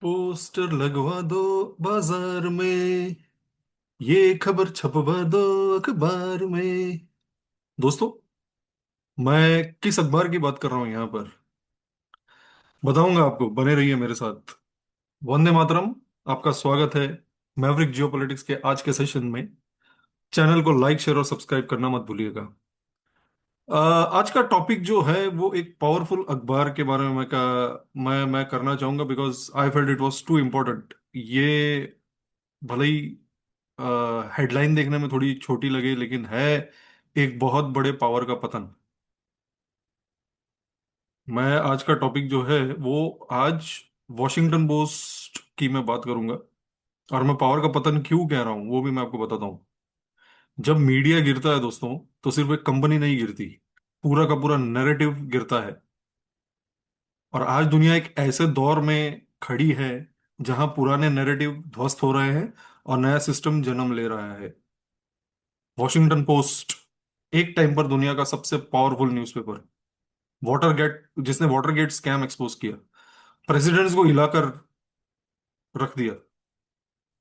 Poster लगवा दो बाजार में, ये खबर छपवा दो अखबार में। दोस्तों, मैं किस अखबार की बात कर रहा हूं यहाँ पर बताऊंगा आपको। बने रहिए मेरे साथ। वंदे मातरम। आपका स्वागत है मैवरिक जियोपॉलिटिक्स के आज के सेशन में। चैनल को लाइक शेयर और सब्सक्राइब करना मत भूलिएगा। आज का टॉपिक जो है वो एक पावरफुल अखबार के बारे में मैं करना चाहूंगा, because I felt it was too important. ये भले ही हेडलाइन देखने में थोड़ी छोटी लगे, लेकिन है एक बहुत बड़े पावर का पतन। मैं आज का टॉपिक जो है वो आज वॉशिंगटन पोस्ट की मैं बात करूंगा। और मैं पावर का पतन क्यों कह रहा हूं वो भी मैं आपको बताता हूं। जब मीडिया गिरता है दोस्तों, तो सिर्फ एक कंपनी नहीं गिरती, पूरा का पूरा नैरेटिव गिरता है। और आज दुनिया एक ऐसे दौर में खड़ी है जहां पुराने नैरेटिव ध्वस्त हो रहे हैं और नया सिस्टम जन्म ले रहा है। वॉशिंगटन पोस्ट एक टाइम पर दुनिया का सबसे पावरफुल न्यूज़पेपर, वाटरगेट जिसने वाटरगेट स्कैम एक्सपोज किया, प्रेसिडेंट्स को हिलाकर रख दिया,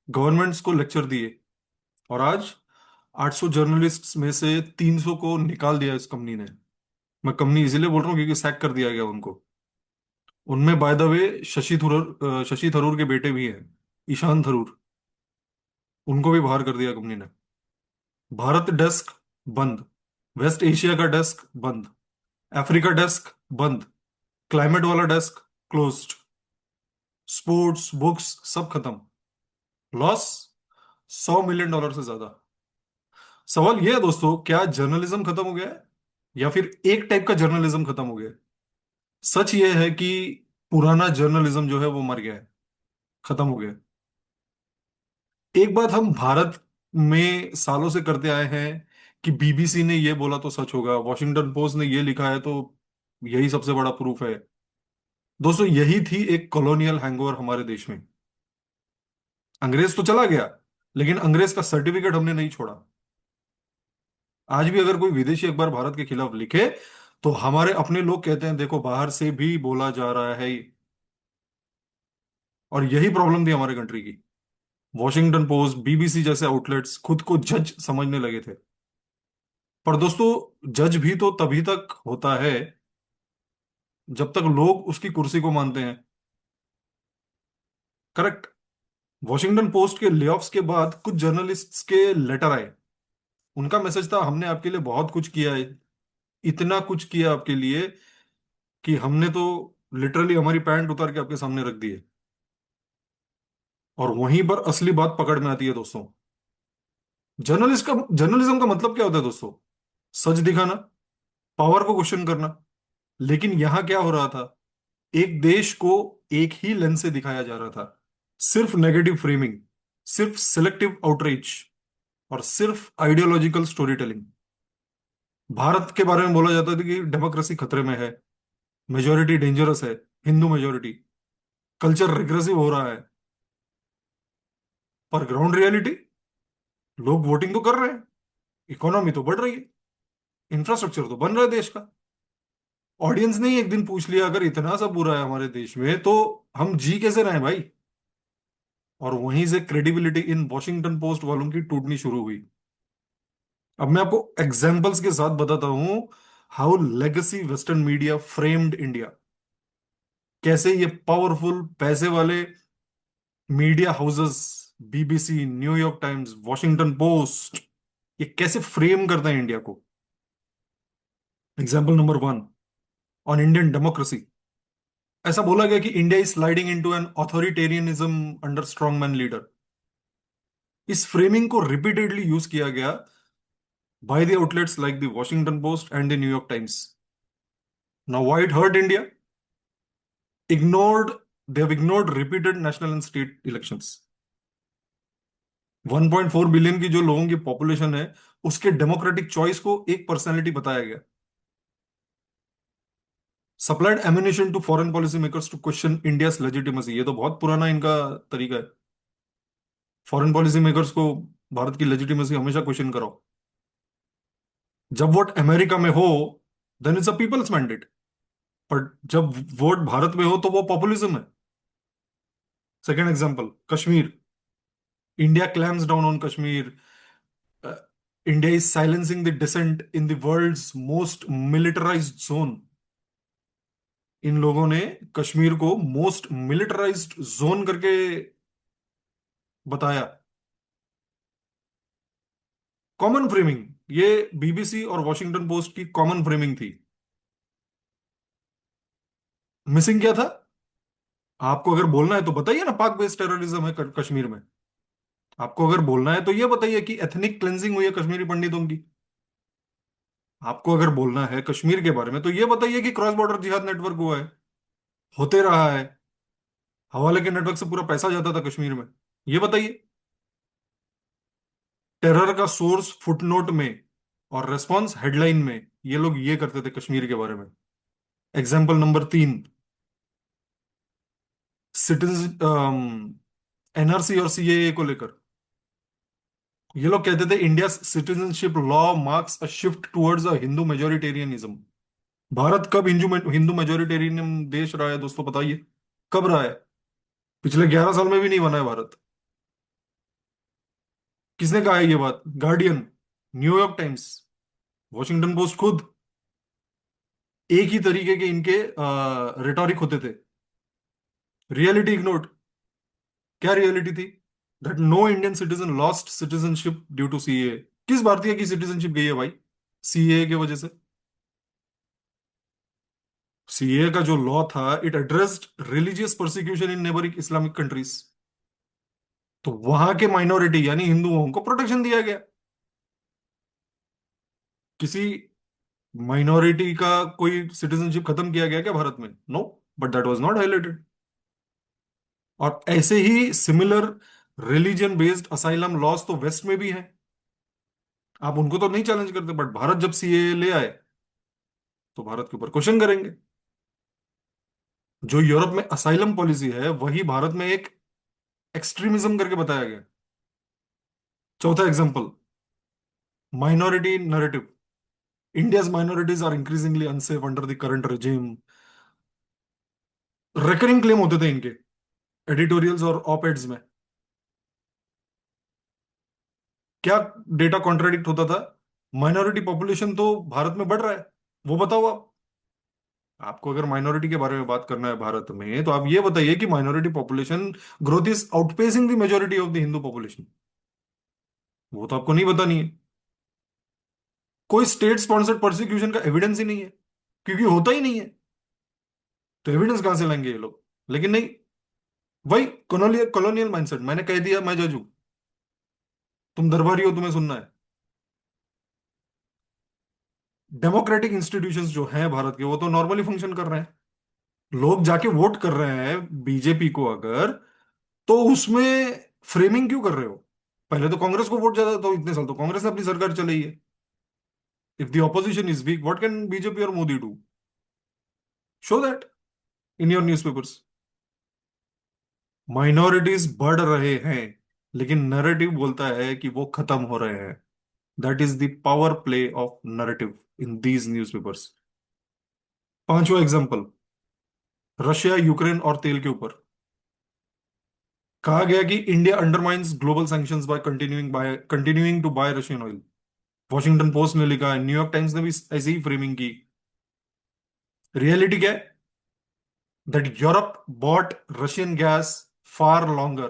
गवर्नमेंट्स को लेक्चर दिए, और आज 800 जर्नलिस्ट्स में से 300 को निकाल दिया इस कंपनी ने। मैं कंपनी इसीलिए बोल रहा हूँ क्योंकि सैक कर दिया गया उनको। उनमें by the way Shashi Tharoor के बेटे भी हैं, ईशान थरूर। उनको भी बाहर कर दिया कंपनी ने। भारत डेस्क बंद, वेस्ट एशिया का डेस्क बंद, अफ्रीका डेस्क बंद, क्लाइमेट वाला डेस्क क्लोज्ड, स्पोर्ट्स बुक्स सब खत्म। लॉस $100 मिलियन से ज्यादा। सवाल यह है दोस्तों, क्या जर्नलिज्म खत्म हो गया है या फिर एक टाइप का जर्नलिज्म खत्म हो गया है? सच यह है कि पुराना जर्नलिज्म जो है वो मर गया है, खत्म हो गया है। एक बात हम भारत में सालों से करते आए हैं कि बीबीसी ने ये बोला तो सच होगा, वॉशिंगटन पोस्ट ने ये लिखा है तो यही सबसे बड़ा प्रूफ है। दोस्तों, यही थी एक कॉलोनियल हैंगओवर हमारे देश में। अंग्रेज तो चला गया, लेकिन अंग्रेज का सर्टिफिकेट हमने नहीं छोड़ा। आज भी अगर कोई विदेशी अखबार भारत के खिलाफ लिखे तो हमारे अपने लोग कहते हैं देखो बाहर से भी बोला जा रहा है। और यही प्रॉब्लम थी हमारे कंट्री की। वॉशिंगटन पोस्ट, बीबीसी जैसे आउटलेट्स खुद को जज समझने लगे थे। पर दोस्तों, जज भी तो तभी तक होता है जब तक लोग उसकी कुर्सी को मानते हैं। करेक्ट। वॉशिंगटन पोस्ट के लेऑफ्स के बाद कुछ जर्नलिस्ट्स के लेटर आए। उनका मैसेज था, हमने आपके लिए बहुत कुछ किया है, इतना कुछ किया आपके लिए कि हमने तो लिटरली हमारी पैंट उतार के आपके सामने रख दी है। और वहीं पर असली बात पकड़ में आती है दोस्तों। जर्नलिज्म का मतलब क्या होता है दोस्तों? सच दिखाना, पावर को क्वेश्चन करना। लेकिन यहां क्या हो रहा था? एक देश को एक ही लेंस से दिखाया जा रहा था। सिर्फ नेगेटिव फ्रेमिंग, सिर्फ सिलेक्टिव आउटरीच, और सिर्फ आइडियोलॉजिकल स्टोरी टेलिंग। भारत के बारे में बोला जाता था कि डेमोक्रेसी खतरे में है, मेजोरिटी डेंजरस है, हिंदू मेजोरिटी, कल्चर रिग्रेसिव हो रहा है। पर ग्राउंड रियलिटी, लोग वोटिंग तो कर रहे हैं, इकोनॉमी तो बढ़ रही है, इंफ्रास्ट्रक्चर तो बन रहा है देश का। ऑडियंस ने ही एक दिन पूछ लिया, अगर इतना सा बुरा है हमारे देश में तो हम जी कैसे रहे भाई? और वहीं से क्रेडिबिलिटी इन वॉशिंगटन पोस्ट वालों की टूटनी शुरू हुई। अब मैं आपको एग्जाम्पल्स के साथ बताता हूं how legacy western media framed India. कैसे ये पावरफुल पैसे वाले media houses, BBC, New York Times, Washington Post, ये कैसे फ्रेम करते हैं इंडिया को। Example number 1, on Indian democracy. ऐसा बोला गया कि India is sliding into an authoritarianism under strongman leader. इस फ्रेमिंग को रिपीटेडली यूज किया गया by the outlets like the Washington Post and the New York Times. Now, why it hurt India? Ignored, they have ignored repeated national and state elections. 1.4 billion की जो लोगों की population है, उसके democratic choice को एक पर्सनैलिटी बताया गया। Supplied ammunition to foreign policy makers to question India's legitimacy. ये तो बहुत पुराना इनका तरीका है। फॉरेन पॉलिसी मेकर्स को भारत की लेजिटिमेसी हमेशा क्वेश्चन करो। जब वोट अमेरिका में हो then it's a people's mandate, पर जब वोट भारत में हो तो वो पॉपुलिज्म है। Second example, Kashmir. India clamps down on Kashmir. India is silencing the dissent in the world's most militarised zone. इन लोगों ने कश्मीर को मोस्ट मिलिटराइज्ड जोन करके बताया। कॉमन फ्रेमिंग, ये बीबीसी और वॉशिंगटन पोस्ट की कॉमन फ्रेमिंग थी। मिसिंग क्या था? आपको अगर बोलना है तो बताइए ना, पाक बेस्ड टेररिज्म है कश्मीर में। आपको अगर बोलना है तो ये बताइए कि एथनिक क्लेंजिंग हुई है कश्मीरी पंडितों की। आपको अगर बोलना है कश्मीर के बारे में तो ये बताइए कि क्रॉस बॉर्डर जिहाद नेटवर्क हुआ है, होते रहा है, हवाले के नेटवर्क से पूरा पैसा जाता था कश्मीर में। ये बताइए। टेरर का सोर्स फुटनोट में और रेस्पॉन्स हेडलाइन में, ये लोग ये करते थे कश्मीर के बारे में। एग्जाम्पल नंबर 3, सिटीजन, एनआरसी और सीएए को लेकर ये लोग कहते थे India citizenship law marks a shift towards a Hindu majoritarianism. Bharat कब हिंदू हिंदू मेजोरिटेरियन देश रहा है दोस्तों, बताइए। कब रहा है? पिछले 11 साल में भी नहीं बना है भारत। किसने कहा है ये बात? Guardian, New York Times, Washington Post खुद। एक ही तरीके के इनके रिटोरिक होते थे। Reality ignored. क्या रियलिटी थी? That no Indian citizen lost citizenship due to CAA. किस भारतीय की सिटीजनशिप गई है भाई सीए की वजह से? सीए का जो लॉ था, it addressed religious persecution in neighbouring Islamic countries. तो वहां के माइनॉरिटी यानी हिंदुओं को प्रोटेक्शन दिया गया। किसी माइनॉरिटी का कोई सिटीजनशिप खत्म किया गया क्या भारत में? No, but that was not highlighted. और ऐसे ही similar religion based asylum laws तो वेस्ट में भी हैं। आप उनको तो नहीं चैलेंज करते, बट भारत जब सीए ले आए तो भारत के ऊपर क्वेश्चन करेंगे। जो यूरोप में असाइलम पॉलिसी है वही भारत में एक एक्सट्रीमिज्म करके बताया गया। चौथा example, minority narrative. India's minorities are increasingly unsafe under the current regime। Recurring claim होते थे इनके एडिटोरियल्स और ऑप एड्स में। क्या डेटा कॉन्ट्राडिक्ट होता था? माइनॉरिटी पॉपुलेशन तो भारत में बढ़ रहा है, वो बताओ आप। आपको अगर माइनॉरिटी के बारे में बात करना है भारत में तो आप ये बताइए कि minority population growth is outpacing the majority of the Hindu population. वो तो आपको नहीं बतानी है। कोई स्टेट स्पॉन्सर्ड प्रोसिक्यूशन का एविडेंस ही नहीं है, क्योंकि होता ही नहीं है। तो एविडेंस कहां से लाएंगे ये लोग? लेकिन नहीं, वही कॉलोनियल कॉलोनियल माइंडसेट। मैंने कह दिया मैं जज हूं, तुम दरबारी हो, तुम्हें सुनना है। डेमोक्रेटिक इंस्टीट्यूशंस जो हैं भारत के वो तो नॉर्मली फंक्शन कर रहे हैं। लोग जाके वोट कर रहे हैं बीजेपी को अगर, तो उसमें फ्रेमिंग क्यों कर रहे हो? पहले तो कांग्रेस को वोट ज्यादा था, तो इतने साल तो कांग्रेस ने अपनी सरकार चलाई है। If the opposition is weak, what can BJP और Modi do? Show that in your newspapers. Minorities बढ़ रहे हैं, लेकिन नैरेटिव बोलता है कि वो खत्म हो रहे हैं। That is the power play of narrative in these newspapers. पांचवा एग्जांपल, रशिया यूक्रेन और तेल के ऊपर कहा गया कि India undermines global sanctions by continuing to buy Russian oil. Washington Post ने लिखा है, न्यूयॉर्क टाइम्स ने भी ऐसी ही फ्रेमिंग की। रियलिटी क्या है? That Europe bought Russian gas far longer,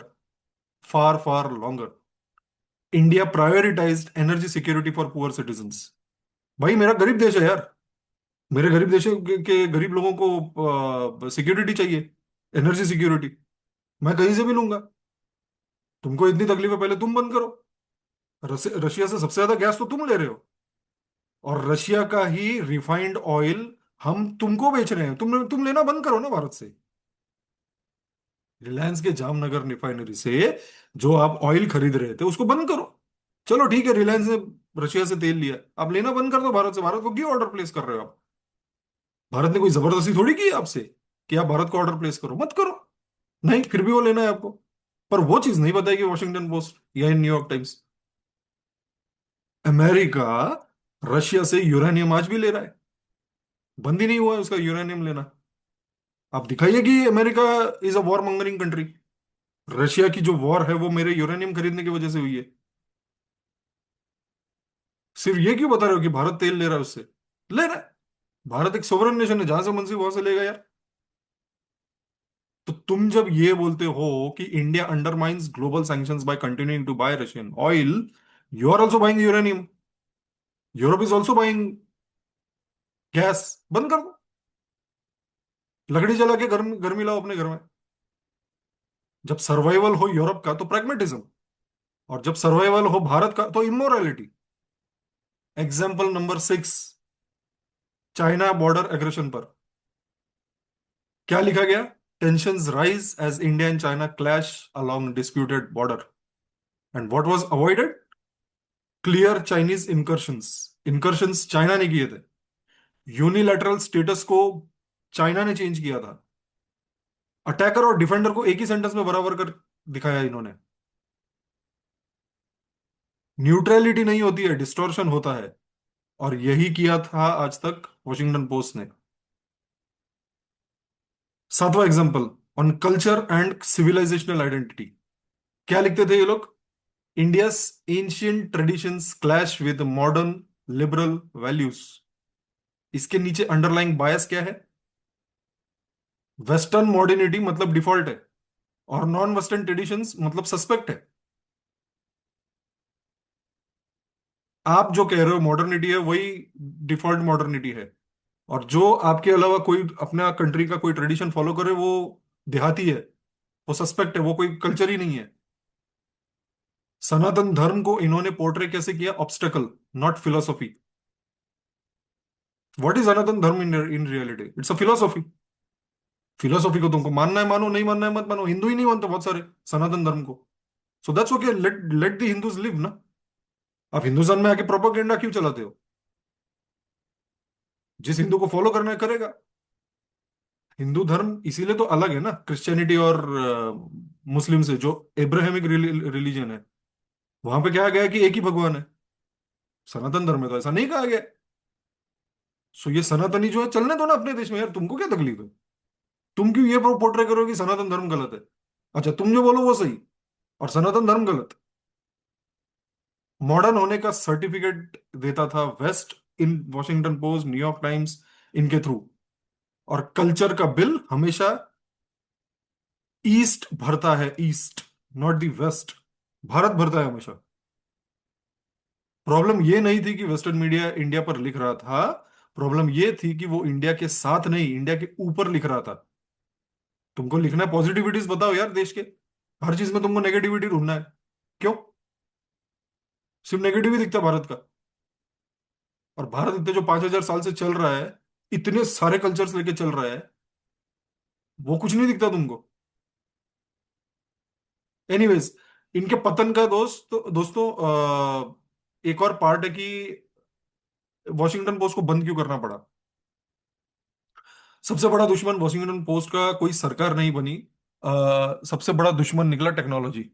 far far longer. India prioritised energy security for poor citizens. भाई मेरा गरीब देश है यार, मेरे गरीब देश के गरीब लोगों को सिक्योरिटी चाहिए, एनर्जी सिक्योरिटी। मैं कहीं से भी लूंगा। तुमको इतनी तकलीफ है, पहले तुम बंद करो। रशिया से सबसे ज्यादा गैस तो तुम ले रहे हो, और रशिया का ही रिफाइंड ऑयल हम तुमको बेच रहे हैं। तुम लेना बंद करो ना भारत से। रिलायंस के जामनगर रिफाइनरी से जो आप ऑयल खरीद रहे थे उसको बंद करो। चलो ठीक है, रिलायंस ने रशिया से तेल लिया, आप लेना बंद कर दो भारत से। भारत को क्यों ऑर्डर प्लेस कर रहे हो आप? भारत ने कोई जबरदस्ती थोड़ी की है आपसे कि आप भारत को ऑर्डर प्लेस करो, मत करो। नहीं, फिर भी वो लेना है आपको। पर वो चीज नहीं बताएगी वॉशिंगटन पोस्ट या न्यूयॉर्क टाइम्स। अमेरिका रशिया से यूरेनियम आज भी ले रहा है, बंद ही नहीं हुआ है उसका यूरेनियम लेना। आप दिखाइए कि America is a war mongering country. Russia की जो वॉर है वो मेरे यूरेनियम खरीदने की वजह से हुई है। सिर्फ ये क्यों बता रहे हो कि भारत तेल ले रहा है उससे? ले रहा है। भारत एक सोवरेन नेशन है, जहां से मन से वहां से लेगा यार। तो तुम जब ये बोलते हो कि India undermines global sanctions by continuing to buy Russian oil, you are also buying uranium. Europe is also buying gas. बंद कर दो। लकड़ी जला के गर्म गर्मी लाओ अपने घर में। जब सर्वाइवल हो यूरोप का तो प्रैग्मेटिज्म, और जब सर्वाइवल हो भारत का तो immorality. Example number 6, China border aggression पर क्या लिखा गया? Tensions rise as India and China clash along disputed border, and what was avoided? Clear Chinese incursions. Incursions China ने किए थे। यूनिलैटरल स्टेटस को चाइना ने चेंज किया था। अटैकर और डिफेंडर को एक ही सेंटेंस में बराबर कर दिखाया इन्होंने। न्यूट्रलिटी नहीं होती है, डिस्टॉर्शन होता है। और यही किया था आज तक वॉशिंगटन पोस्ट ने। सातवां example, on culture and civilisational identity, क्या लिखते थे ये लोग? India's ancient traditions clash with modern liberal values. इसके नीचे अंडरलाइंग बायस क्या है? वेस्टर्न मॉडर्निटी मतलब डिफॉल्ट है, और नॉन वेस्टर्न ट्रेडिशंस मतलब सस्पेक्ट है। आप जो कह रहे हो मॉडर्निटी है, वही डिफॉल्ट मॉडर्निटी है। और जो आपके अलावा कोई अपना कंट्री का कोई ट्रेडिशन फॉलो करे, वो देहाती है, वो सस्पेक्ट है, वो कोई कल्चर ही नहीं है। सनातन धर्म को इन्होंने पोर्ट्रे कैसे किया? Obstacle, not philosophy. What is Sanatan Dharma in in reality? It's a philosophy. Philosophy को तुमको मानना है मानो, नहीं मानना है मत मानो। हिंदू ही नहीं मानते बहुत सारे सनातन धर्म को। So that's okay, let let the Hindus live ना। आप हिंदुस्तान में आके प्रोपेगेंडा क्यों चलाते हो? जिस हिंदू को फॉलो करना है करेगा। हिंदू धर्म इसीलिए तो अलग है ना क्रिश्चियनिटी और मुस्लिम से, जो एब्राहमिक रिलीजन है। वहां पे क्या गया है कि एक ही भगवान है। सनातन धर्म में तो ऐसा नहीं कहा गया। सो ये सनातनी जो है चलने दो ना अपने देश में यार, तुमको क्या तकलीफ है? तुम क्यों ये पोर्ट्रे करो कि सनातन धर्म गलत है? अच्छा, तुम जो बोलो वो सही, और सनातन धर्म गलत। मॉडर्न होने का सर्टिफिकेट देता था वेस्ट इन वॉशिंगटन पोस्ट, न्यूयॉर्क टाइम्स, इनके थ्रू। और कल्चर का बिल हमेशा ईस्ट भरता है, ईस्ट, नॉट दी वेस्ट। भारत भरता है हमेशा। प्रॉब्लम ये नहीं थी कि वेस्टर्न मीडिया इंडिया पर लिख रहा था। प्रॉब्लम ये थी कि वो इंडिया के साथ नहीं, इंडिया के ऊपर लिख रहा था। तुमको लिखना है पॉजिटिविटीज बताओ यार देश के। हर चीज में तुमको नेगेटिविटी ढूंढना है। क्यों? सिर्फ नेगेटिव ही दिखता है भारत का। और भारत इतने जो 5,000 साल से चल रहा है, इतने सारे कल्चर्स लेके चल रहा है, वो कुछ नहीं दिखता तुमको। एनीवेज, इनके पतन का दोस्तों एक और पार्ट है कि वॉशिंगटन पोस्ट को बंद क्यों करना पड़ा। सबसे बड़ा दुश्मन वॉशिंगटन पोस्ट का कोई सरकार नहीं बनी। सबसे बड़ा दुश्मन निकला टेक्नोलॉजी।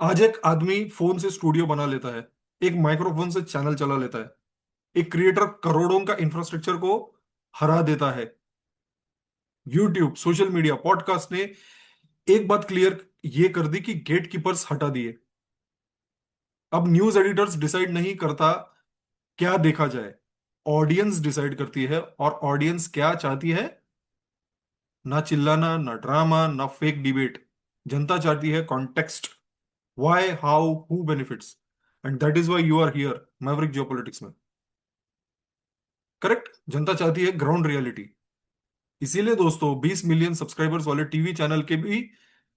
आज एक आदमी फोन से स्टूडियो बना लेता है, एक माइक्रोफोन से चैनल चला लेता है, एक क्रिएटर करोड़ों का इंफ्रास्ट्रक्चर को हरा देता है। यूट्यूब, सोशल मीडिया, पॉडकास्ट ने एक बात क्लियर ये कर दी कि गेट कीपर्स हटा दिए। अब न्यूज एडिटर्स डिसाइड नहीं करता क्या देखा जाए, ऑडियंस डिसाइड करती है। और ऑडियंस क्या चाहती है? ना चिल्लाना, ना ड्रामा, ना फेक डिबेट। जनता चाहती है context. Why, how, who benefits. And that is why you are here maverick geopolitics में। करेक्ट, जनता चाहती है ग्राउंड रियलिटी। इसीलिए दोस्तों 20 मिलियन सब्सक्राइबर्स वाले टीवी चैनल के भी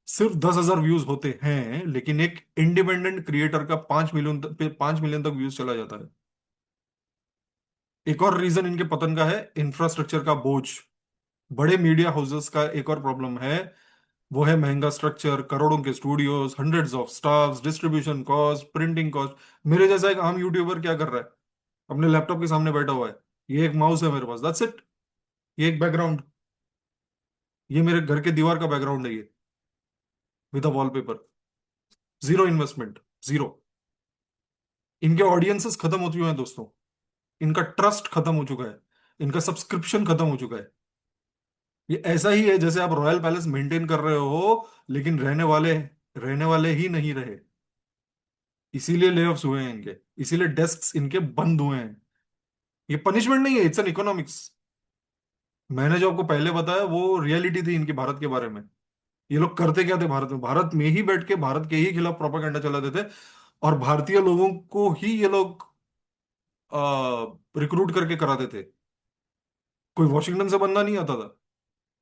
सिर्फ 10,000 व्यूज होते हैं, लेकिन एक इंडिपेंडेंट क्रिएटर का 5 मिलियन तक व्यूज चला जाता है। एक और रीजन इनके पतन का है इंफ्रास्ट्रक्चर का बोझ। बड़े मीडिया हाउसेस का एक और प्रॉब्लम है, वो है महंगा स्ट्रक्चर, करोड़ों के studios, hundreds of staffs, distribution cost, printing cost. मेरे जैसा एक आम यूट्यूबर क्या कर रहा है? अपने लैपटॉप के सामने बैठा हुआ है, ये एक माउस है मेरे पास, दैट्स इट। ये एक बैकग्राउंड, ये मेरे घर के दीवार का बैकग्राउंड है ये, with a wallpaper. Zero investment, zero. इनके ऑडियंसेस खत्म हो चुके हैं दोस्तों। इनका ट्रस्ट खत्म हो चुका है। इनका सब्सक्रिप्शन खत्म हो चुका है। ये ऐसा ही है जैसे आप रॉयल पैलेस मेंटेन कर रहे हो, लेकिन रहने वाले ही नहीं रहे। इसीलिए लेऑफ्स हुए हैं इनके, इसीलिए डेस्क इनके बंद हुए हैं। ये पनिशमेंट नहीं है, इट्स एन इकोनॉमिक्स। मैंने जो आपको पहले बताया वो रियलिटी थी इनकी भारत के बारे में। ये लोग करते क्या थे भारत में, भारत में ही बैठ के भारत के ही खिलाफ प्रोपागेंडा चलाते थे। और भारतीय लोगों को ही ये लोग रिक्रूट करके कराते थे। कोई वॉशिंगटन से बंदा नहीं आता था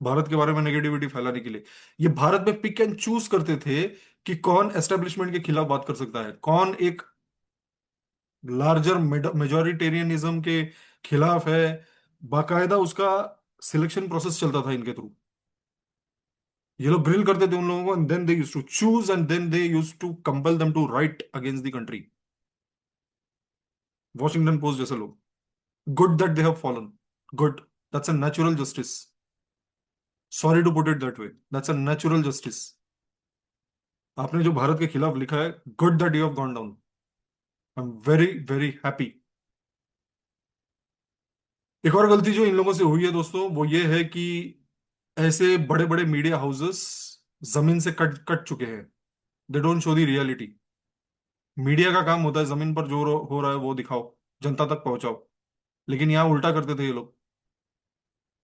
भारत के बारे में नेगेटिविटी फैलाने के लिए। ये भारत में पिक एंड चूज करते थे कि कौन एस्टेब्लिशमेंट के खिलाफ बात कर सकता है, कौन एक लार्जर मेजोरिटेरियनिज्म के खिलाफ है। बाकायदा उसका सिलेक्शन प्रोसेस चलता था इनके थ्रू। ये लोग ग्रिल करते थे उन लोगों को, and then they used to choose, and then they used to compel them to write against the country. Washington Post जैसे लोग, good that they have fallen, good, that's a natural justice. Sorry to put it that way, that's a natural justice. आपने जो भारत के खिलाफ लिखा है, good that you have gone down. I am very very happy. एक और गलती जो इन लोगों से हुई है दोस्तों, वो ये है कि ऐसे बड़े बड़े मीडिया हाउसेस जमीन से कट कट चुके हैं। They don't show the reality. Media का काम होता है जमीन पर जो हो रहा है वो दिखाओ, जनता तक पहुंचाओ। लेकिन यहाँ उल्टा करते थे ये लोग,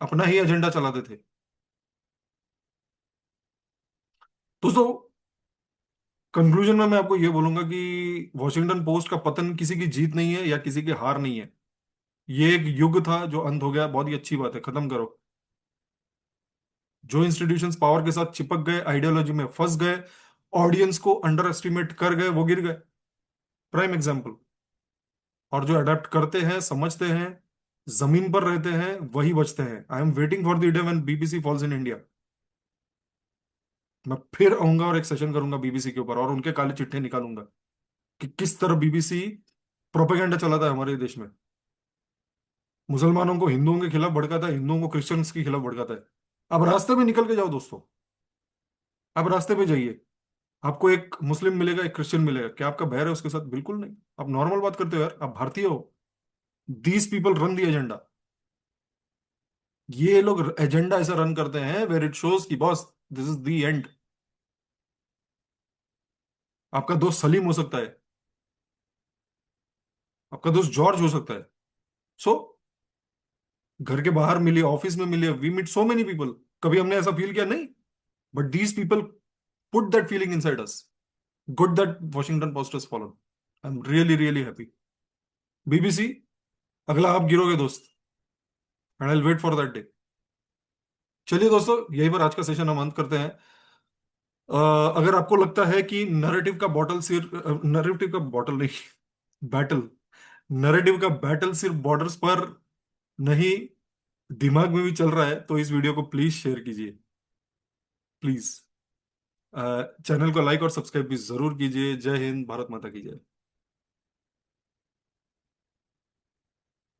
अपना ही एजेंडा चलाते थे। दोस्तों, कंक्लूजन में मैं आपको ये बोलूंगा कि वॉशिंगटन पोस्ट का पतन किसी की जीत नहीं है या किसी की हार नहीं है। ये एक युग था जो अंत हो गया, बहुत ही अच्छी बात है, खत्म करो। जो इंस्टीट्यूशंस पावर के साथ चिपक गए, आइडियोलॉजी में फंस गए, ऑडियंस को अंडर एस्टिमेट कर गए, वो गिर गए। Prime example. और जो अडेप्ट करते हैं, समझते हैं, जमीन पर रहते हैं, वही बचते हैं। I am waiting for the day when BBC falls in India. मैं फिर आऊंगा और एक सेशन करूंगा बीबीसी के ऊपर, और उनके काले चिट्ठे निकालूंगा कि किस तरह बीबीसी प्रोपेगेंडा चलाता है हमारे देश में। मुसलमानों को हिंदुओं के खिलाफ भड़काता है, हिंदुओं को क्रिश्चियंस के खिलाफ भड़काता है। अब रास्ते में निकल के जाओ दोस्तों। अब रास्ते पे जाइए। आपको एक मुस्लिम मिलेगा, एक क्रिश्चियन मिलेगा, क्या आपका बैर है उसके साथ? बिल्कुल नहीं। आप नॉर्मल बात करते हो यार, आप भारतीय हो। These people run the agenda. ये लोग एजेंडा ऐसा रन करते हैं वेर इट शोज कि boss, this is the and. आपका दोस्त सलीम हो सकता है, आपका दोस्त जॉर्ज हो सकता है। सो घर के बाहर मिलिए, ऑफिस में मिलिए, we meet so many people. कभी हमने ऐसा फील किया? नहीं। But these people put that feeling inside us. Good that Washington Post has fallen. I am really really happy. BBC, अगला आप गिरोगे दोस्त, and I wait for that day. चलिए दोस्तों, यही पर आज का सेशन हम अंत करते हैं। अ, अगर आपको लगता है कि नरेटिव का बॉटल नहीं, बैटल, नरेटिव का बैटल सिर्फ बॉर्डर्स पर नहीं, दिमाग में भी चल रहा है, तो इस वीडियो को प्लीज शेयर कीजिए, प्लीज। चैनल को लाइक और सब्सक्राइब भी जरूर कीजिए। जय हिंद, भारत माता की जय।